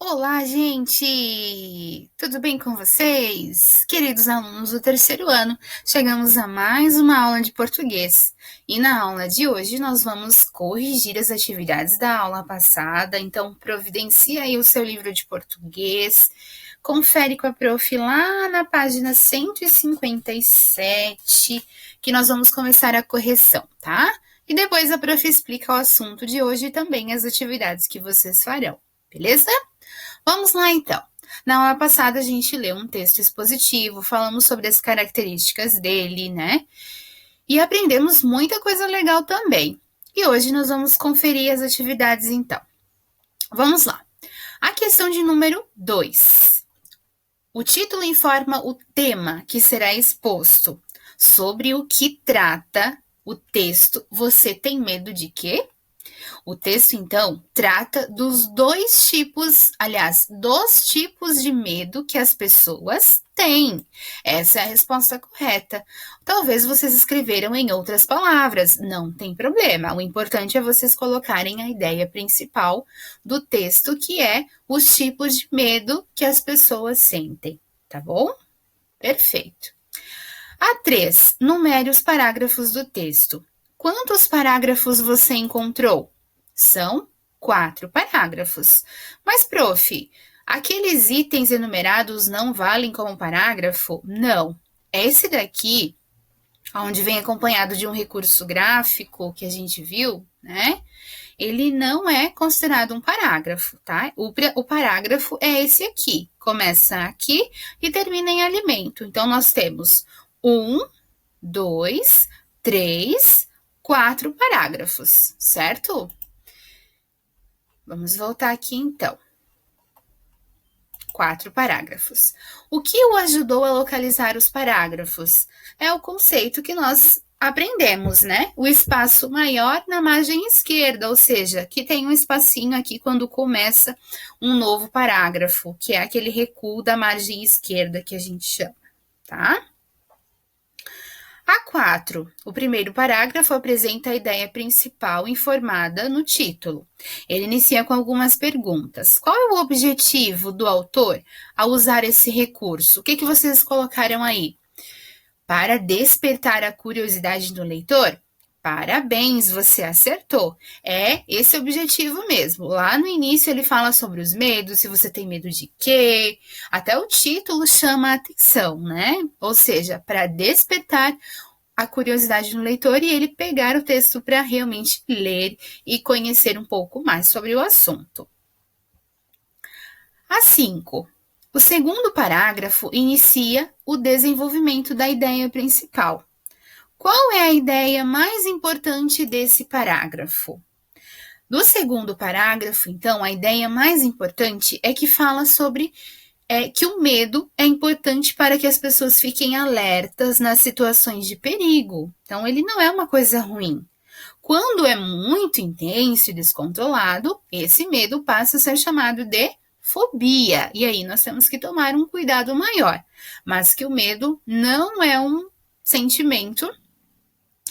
Olá, gente! Tudo bem com vocês? Queridos alunos do terceiro ano, chegamos a mais uma aula de português. E na aula de hoje nós vamos corrigir as atividades da aula passada, então providencia aí o seu livro de português, confere com a prof lá na página 157, que nós vamos começar a correção, tá? E depois a prof explica o assunto de hoje e também as atividades que vocês farão, beleza? Vamos lá, então. Na aula passada, a gente leu um texto expositivo, falamos sobre as características dele, né? E aprendemos muita coisa legal também. E hoje nós vamos conferir as atividades, então. Vamos lá. A questão de número 2. O título informa o tema que será exposto. Sobre o que trata o texto. Você tem medo de quê? O texto, então, trata dos dos tipos de medo que as pessoas têm. Essa é a resposta correta. Talvez vocês escreveram em outras palavras, não tem problema. O importante é vocês colocarem a ideia principal do texto, que é os tipos de medo que as pessoas sentem, tá bom? Perfeito. A 3. Numere os parágrafos do texto. Quantos parágrafos você encontrou? São 4 parágrafos. Mas, prof, aqueles itens enumerados não valem como parágrafo? Não. Esse daqui, onde vem acompanhado de um recurso gráfico que a gente viu, né? Ele não é considerado um parágrafo, tá? O parágrafo é esse aqui. Começa aqui e termina em alimento. Então, nós temos 1, 2, 3, 4 parágrafos, certo? Vamos voltar aqui, então. 4 parágrafos. O que o ajudou a localizar os parágrafos? É o conceito que nós aprendemos, né? O espaço maior na margem esquerda, ou seja, que tem um espacinho aqui quando começa um novo parágrafo, que é aquele recuo da margem esquerda que a gente chama, tá? A 4. O primeiro parágrafo apresenta a ideia principal informada no título. Ele inicia com algumas perguntas. Qual é o objetivo do autor ao usar esse recurso? O que vocês colocaram aí? Para despertar a curiosidade do leitor? Parabéns, você acertou. É esse o objetivo mesmo. Lá no início ele fala sobre os medos, se você tem medo de quê. Até o título chama a atenção, né? Ou seja, para despertar a curiosidade do leitor e ele pegar o texto para realmente ler e conhecer um pouco mais sobre o assunto. A 5. O segundo parágrafo inicia o desenvolvimento da ideia principal. Qual é a ideia mais importante desse parágrafo? Do segundo parágrafo, então, a ideia mais importante é que fala sobre que o medo é importante para que as pessoas fiquem alertas nas situações de perigo. Então, ele não é uma coisa ruim. Quando é muito intenso e descontrolado, esse medo passa a ser chamado de fobia. E aí nós temos que tomar um cuidado maior. Mas que o medo não é um sentimento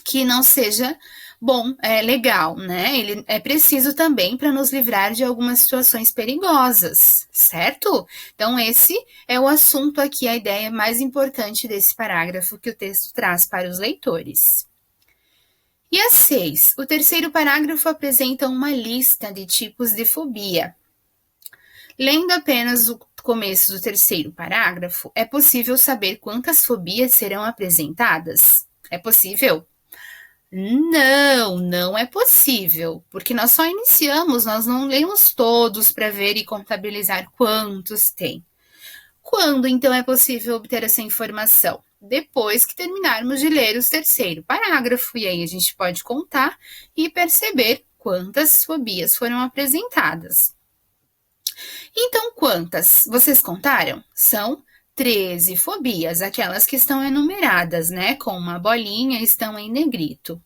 que não seja bom, legal, né? Ele é preciso também para nos livrar de algumas situações perigosas, certo? Então, esse é o assunto aqui, a ideia mais importante desse parágrafo que o texto traz para os leitores. E a 6. O terceiro parágrafo apresenta uma lista de tipos de fobia. Lendo apenas o começo do terceiro parágrafo, é possível saber quantas fobias serão apresentadas? É possível? Não, não é possível, porque nós só iniciamos, nós não lemos todos para ver e contabilizar quantos tem. Quando, então, é possível obter essa informação? Depois que terminarmos de ler o terceiro parágrafo, e aí a gente pode contar e perceber quantas fobias foram apresentadas. Então, quantas? Vocês contaram? São 13 fobias, aquelas que estão enumeradas, né? Com uma bolinha, estão em negrito.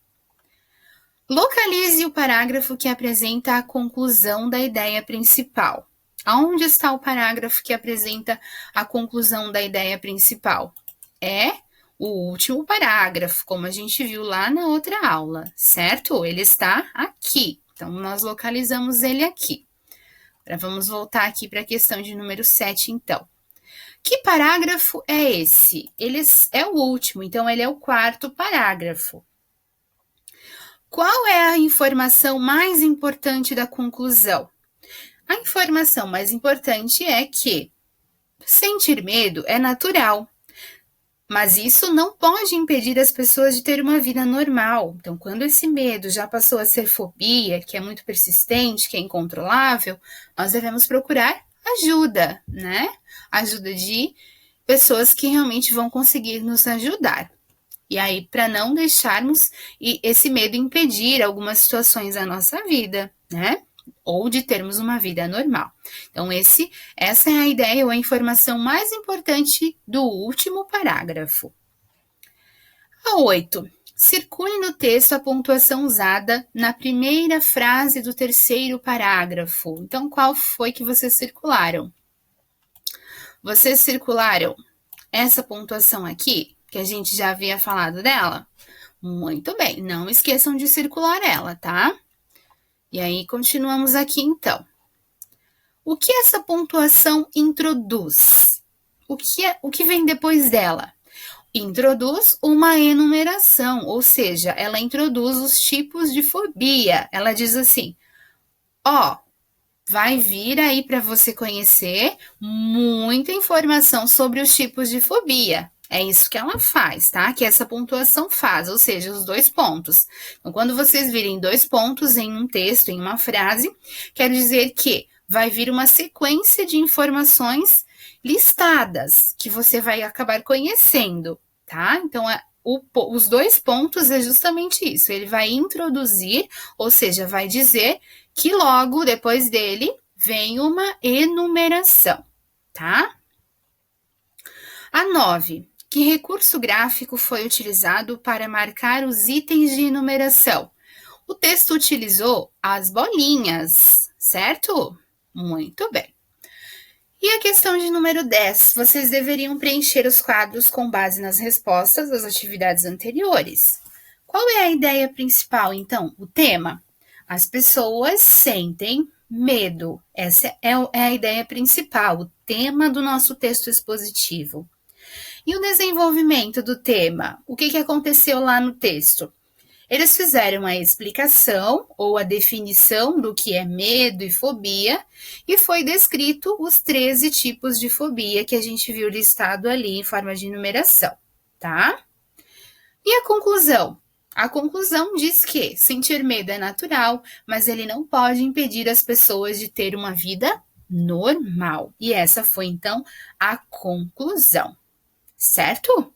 Localize o parágrafo que apresenta a conclusão da ideia principal. Aonde está o parágrafo que apresenta a conclusão da ideia principal? É o último parágrafo, como a gente viu lá na outra aula, certo? Ele está aqui. Então, nós localizamos ele aqui. Vamos voltar aqui para a questão de número 7, então. Que parágrafo é esse? Ele é o último, então ele é o quarto parágrafo. Qual é a informação mais importante da conclusão? A informação mais importante é que sentir medo é natural, mas isso não pode impedir as pessoas de ter uma vida normal. Então, quando esse medo já passou a ser fobia, que é muito persistente, que é incontrolável, nós devemos procurar ajuda, né? Ajuda de pessoas que realmente vão conseguir nos ajudar. E aí, para não deixarmos esse medo impedir algumas situações da nossa vida, né? Ou de termos uma vida normal. Então, essa é a ideia ou a informação mais importante do último parágrafo. A 8. Circule no texto a pontuação usada na primeira frase do terceiro parágrafo. Então, qual foi que vocês circularam? Vocês circularam essa pontuação aqui, que a gente já havia falado dela? Muito bem, não esqueçam de circular ela, tá? E aí, continuamos aqui, então. O que essa pontuação introduz? O que vem depois dela? Introduz uma enumeração, ou seja, ela introduz os tipos de fobia. Ela diz assim, vai vir aí para você conhecer muita informação sobre os tipos de fobia. É isso que ela faz, tá? Que essa pontuação faz, ou seja, os 2 pontos. Então, quando vocês virem 2 pontos em um texto, em uma frase, quer dizer que vai vir uma sequência de informações listadas, que você vai acabar conhecendo, tá? Então, os 2 pontos é justamente isso. Ele vai introduzir, ou seja, vai dizer que logo depois dele vem uma enumeração, tá? A 9. Que recurso gráfico foi utilizado para marcar os itens de enumeração? O texto utilizou as bolinhas, certo? Muito bem. E a questão de número 10. Vocês deveriam preencher os quadros com base nas respostas das atividades anteriores. Qual é a ideia principal, então? O tema? As pessoas sentem medo. Essa é a ideia principal, o tema do nosso texto expositivo. E o desenvolvimento do tema? O que aconteceu lá no texto? Eles fizeram a explicação ou a definição do que é medo e fobia e foi descrito os 13 tipos de fobia que a gente viu listado ali em forma de numeração, tá? E a conclusão? A conclusão diz que sentir medo é natural, mas ele não pode impedir as pessoas de ter uma vida normal. E essa foi, então, a conclusão. Certo?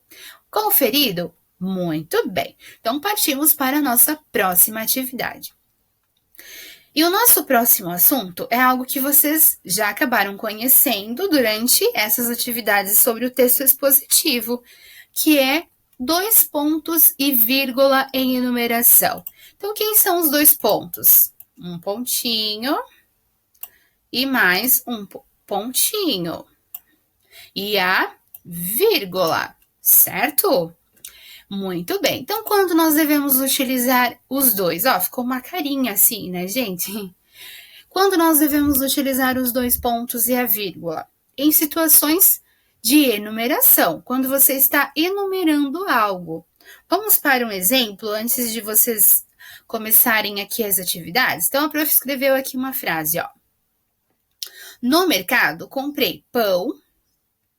Conferido? Muito bem. Então, partimos para a nossa próxima atividade. E o nosso próximo assunto é algo que vocês já acabaram conhecendo durante essas atividades sobre o texto expositivo, que é 2 pontos e vírgula em enumeração. Então, quem são os 2 pontos? Um pontinho e mais um pontinho. E a vírgula, certo? Muito bem. Então, quando nós devemos utilizar os 2? Ficou uma carinha assim, né, gente? Quando nós devemos utilizar os 2 pontos e a vírgula? Em situações de enumeração, quando você está enumerando algo. Vamos para um exemplo antes de vocês começarem aqui as atividades? Então, a prof escreveu aqui uma frase, No mercado, comprei pão,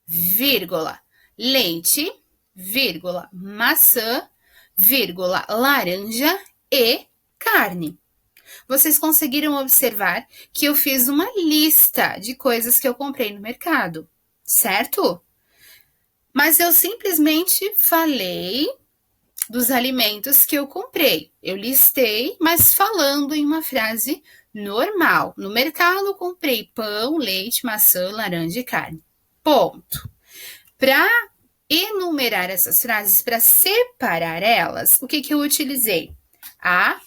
vírgula, leite, vírgula, maçã, vírgula, laranja e carne. Vocês conseguiram observar que eu fiz uma lista de coisas que eu comprei no mercado, certo? Mas eu simplesmente falei dos alimentos que eu comprei. Eu listei, mas falando em uma frase normal. No mercado, comprei pão, leite, maçã, laranja e carne. Ponto. Para enumerar essas frases, para separar elas, o que eu utilizei? A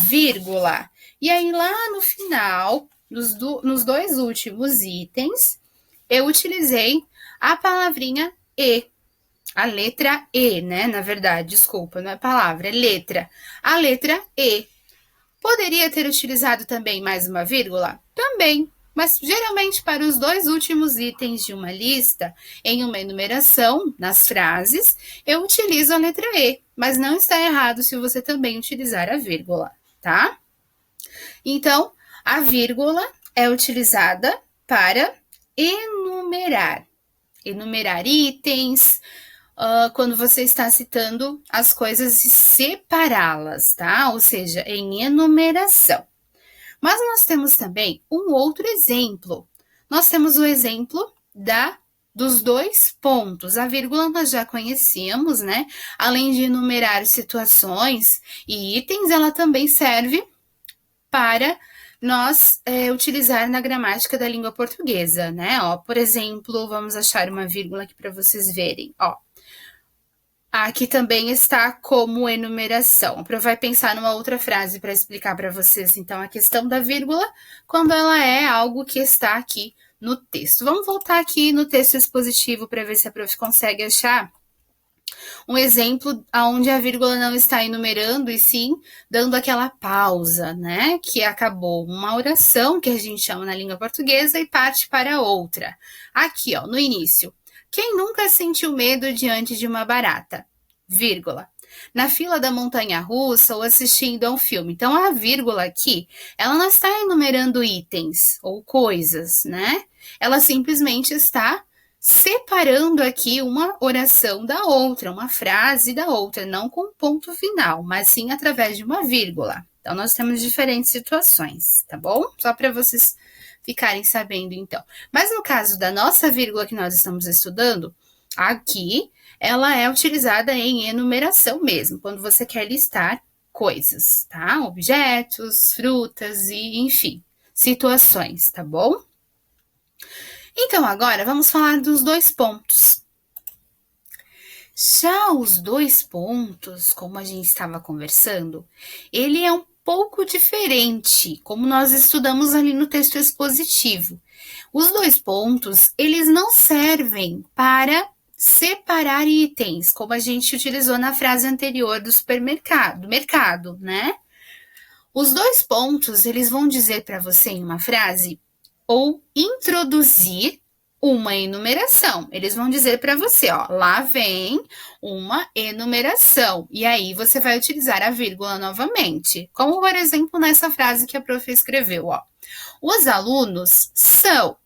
vírgula. E aí, lá no final, nos 2 últimos itens, eu utilizei a palavrinha E. A letra E, né? Na verdade, desculpa, não é palavra, é letra. A letra E. Poderia ter utilizado também mais uma vírgula? Também. Mas geralmente para os dois últimos itens de uma lista, em uma enumeração, nas frases, eu utilizo a letra E, mas não está errado se você também utilizar a vírgula, tá? Então, a vírgula é utilizada para enumerar itens, quando você está citando as coisas e separá-las, tá? Ou seja, em enumeração. Mas nós temos também um outro exemplo. Nós temos o exemplo dos dois pontos. A vírgula nós já conhecíamos, né? Além de enumerar situações e itens, ela também serve para nós utilizar na gramática da língua portuguesa, né? Ó, por exemplo, vamos achar uma vírgula aqui para vocês verem. Ó, aqui também está como enumeração. Vai pensar numa outra frase para explicar para vocês, então, a questão da vírgula, quando ela é algo que está aqui no texto. Vamos voltar aqui no texto expositivo para ver se a prof consegue achar um exemplo onde a vírgula não está enumerando e sim dando aquela pausa, né? Que acabou uma oração, que a gente chama na língua portuguesa, e parte para outra. Aqui, ó, no início. Quem nunca sentiu medo diante de uma barata? Vírgula. Na fila da montanha-russa ou assistindo a um filme. Então, a vírgula aqui, ela não está enumerando itens ou coisas, né? Ela simplesmente está separando aqui uma oração da outra, uma frase da outra, não com ponto final, mas sim através de uma vírgula. Então, nós temos diferentes situações, tá bom? Só para vocês ficarem sabendo, então. Mas no caso da nossa vírgula que nós estamos estudando, aqui, ela é utilizada em enumeração mesmo, quando você quer listar coisas, tá? Objetos, frutas e, enfim, situações, tá bom? Então, agora vamos falar dos dois pontos. Já os dois pontos, como a gente estava conversando, ele é um pouco diferente, como nós estudamos ali no texto expositivo. Os dois pontos, eles não servem para separar itens, como a gente utilizou na frase anterior do supermercado, do mercado, né? Os dois pontos, eles vão dizer para você em uma frase ou introduzir uma enumeração. Eles vão dizer para você, ó, lá vem uma enumeração. E aí você vai utilizar a vírgula novamente. Como, por exemplo, nessa frase que a prof escreveu, ó. Os alunos são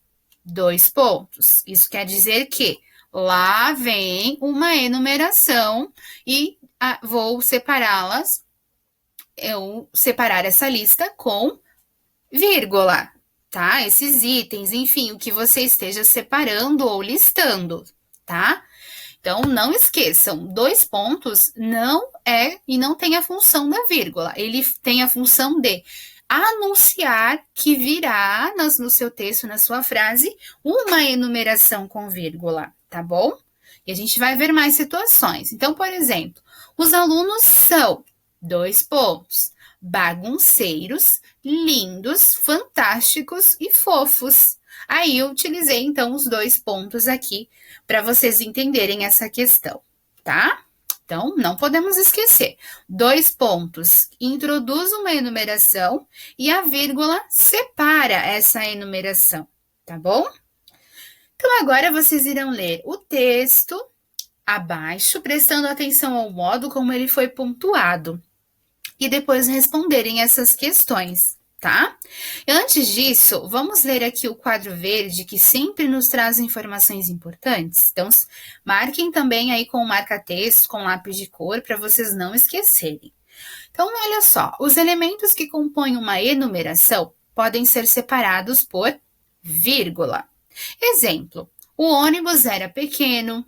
dois pontos. Isso quer dizer que lá vem uma enumeração e vou separá-las, eu separar essa lista com vírgula. Tá? Esses itens, enfim, o que você esteja separando ou listando, tá? Então, não esqueçam, dois pontos não é e não tem a função da vírgula. Ele tem a função de anunciar que virá no seu texto, na sua frase, uma enumeração com vírgula, tá bom? E a gente vai ver mais situações. Então, por exemplo, os alunos são, dois pontos, bagunceiros, lindos, fantásticos e fofos. Aí eu utilizei, então, os dois pontos aqui para vocês entenderem essa questão, tá? Então, não podemos esquecer. Dois pontos introduz uma enumeração e a vírgula separa essa enumeração, tá bom? Então, agora vocês irão ler o texto abaixo, prestando atenção ao modo como ele foi pontuado. E depois responderem essas questões, tá? Antes disso, vamos ler aqui o quadro verde, que sempre nos traz informações importantes. Então, marquem também aí com marca-texto, com lápis de cor, para vocês não esquecerem. Então, olha só, os elementos que compõem uma enumeração podem ser separados por vírgula. Exemplo, o ônibus era pequeno,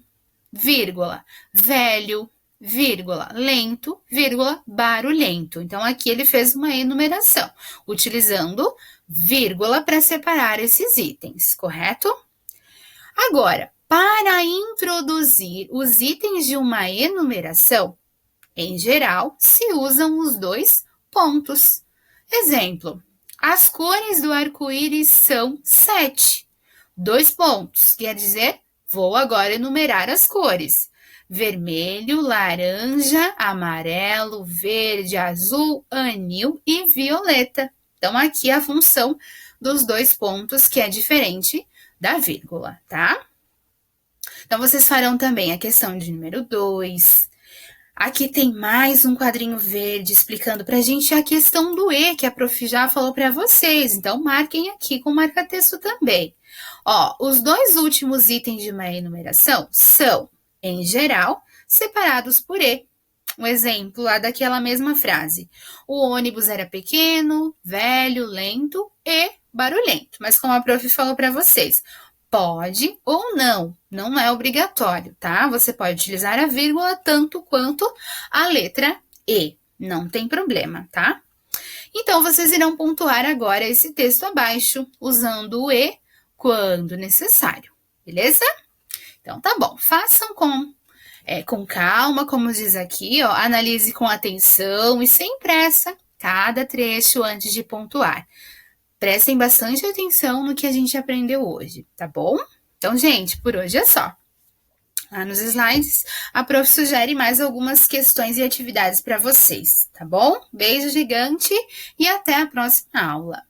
vírgula, velho, vírgula, lento, vírgula, barulhento. Então, aqui ele fez uma enumeração, utilizando vírgula para separar esses itens, correto? Agora, para introduzir os itens de uma enumeração, em geral, se usam os dois pontos. Exemplo, as cores do arco-íris são 7. 2 pontos, quer dizer, vou agora enumerar as cores. Vermelho, laranja, amarelo, verde, azul, anil e violeta. Então, aqui a função dos 2 pontos, que é diferente da vírgula, tá? Então, vocês farão também a questão de número 2. Aqui tem mais um quadrinho verde explicando pra gente a questão do E, que a prof já falou para vocês. Então, marquem aqui com marca-texto também. Ó, os 2 últimos itens de uma enumeração são, em geral, separados por E. Um exemplo lá daquela mesma frase. O ônibus era pequeno, velho, lento e barulhento. Mas como a prof falou para vocês, pode ou não é obrigatório, tá? Você pode utilizar a vírgula tanto quanto a letra E, não tem problema, tá? Então, vocês irão pontuar agora esse texto abaixo, usando o E quando necessário, beleza? Então, tá bom, façam com calma, como diz aqui, ó, analise com atenção e sem pressa cada trecho antes de pontuar. Prestem bastante atenção no que a gente aprendeu hoje, tá bom? Então, gente, por hoje é só. Lá nos slides, a prof sugere mais algumas questões e atividades para vocês, tá bom? Beijo gigante e até a próxima aula.